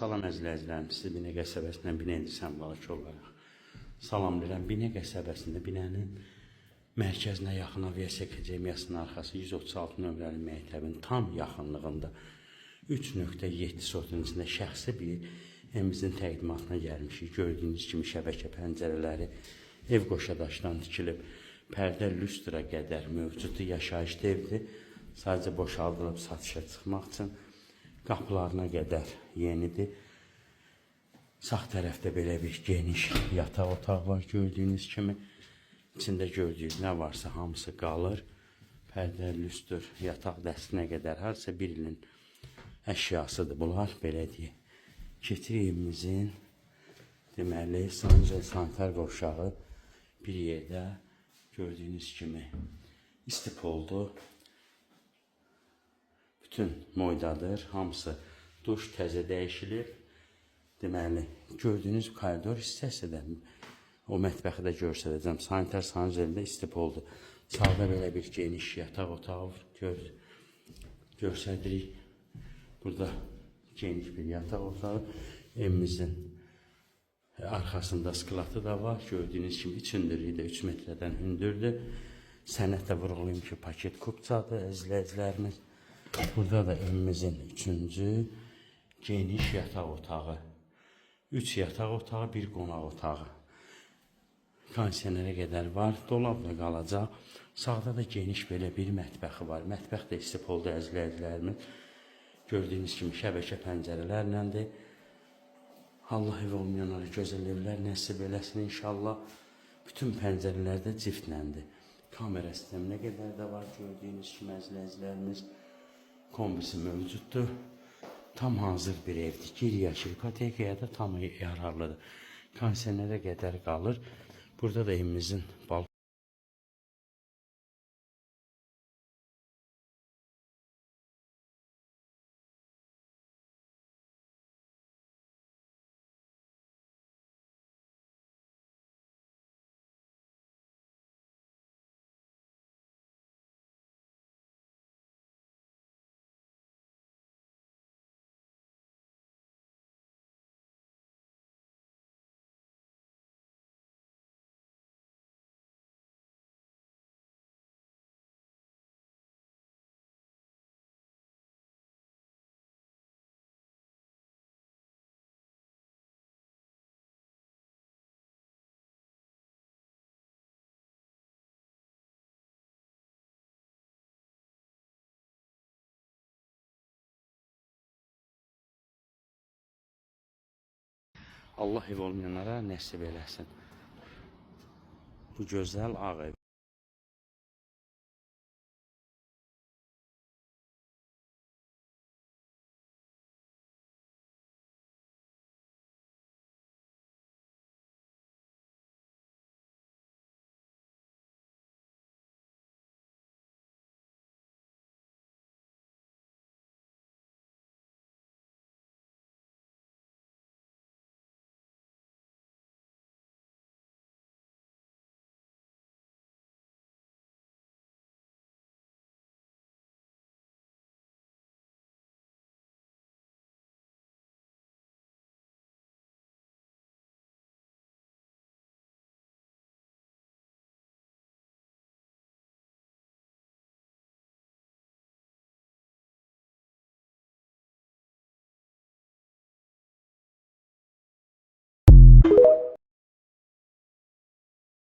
Salam əzizlərim, sizi Binə qəsəbəsindən Binə Endisən Balıqçı olaraq salamlayıram. Binə qəsəbəsində Binənin mərkəzinə yaxın aviasiya akademiyasının arxası 136 nömrəli məktəbin tam yaxınlığında 3.7 sotun içində şəxsi bir evimizin təqdimatına gəlmişik. Gördüyünüz kimi şəbəkə pəncərələri ev qoşadaşdan tikilib, pərdə lüstra qədər mövcuddur, yaşayışlı evdir. Sadəcə boşaldılıb satışa çıxmaq üçün. Qapılarına qədər yenidir. Sağ tərəfdə belə bir geniş yataq otağı var gördüyünüz kimi. İçində gördüyünüz nə varsa hamısı qalır. Pərdə, lüstr, yataq dəstinə qədər harca bir ilin əşyasıdır bunlar, belə deyək. Keçir evimizin deməli sanitar qovşağı bir yerdə gördüyünüz kimi istipoldu. Bütün moydadır, hamısı duş təzə dəyişilib. Deməli, gördüyünüz koridor hissəsidir. O mətbəxi də göstərəcəm. Sanitar sanuzəlində istipoldu. Sağda belə bir geniş yataq otağı göstəririk. Burada geniş bir yataq otağı. Evimizin arxasında sklatı da var. Gördüyünüz kimi iç hündürlüyü də 3 metrədən hündürdür. Sənətlə vurğulayım ki, paket kupçadır əzizlərimiz. Burada da evimizin 3-cü geniş yataq otağı. 3 yataq otağı, bir qonaq otağı. Kondisionerə qədər var, dolab da qalacaq. Sağda da geniş belə bir mətbəxi var. Mətbəx də istipoldu əzizlərimiz. Gördüyünüz kimi şəbəkə pəncərələrləndir. Allah ev olmayanlara gözəl evlər nəsib eləsin inşallah. Bütün pəncərələrdə ciftləndir. Kamera sisteminə qədər də var gördüyünüz kimi əzizlərimiz. Kombisi mövcuddur. Tam hazır bir evdir. Gir yaşıl ipotekaya da tam yararlıdır. Kondisionerə qədər qalır. Burada da evimizin balkonu. Allah ev olmayanlara nəsib eləsin. Bu gözəl ağ ev.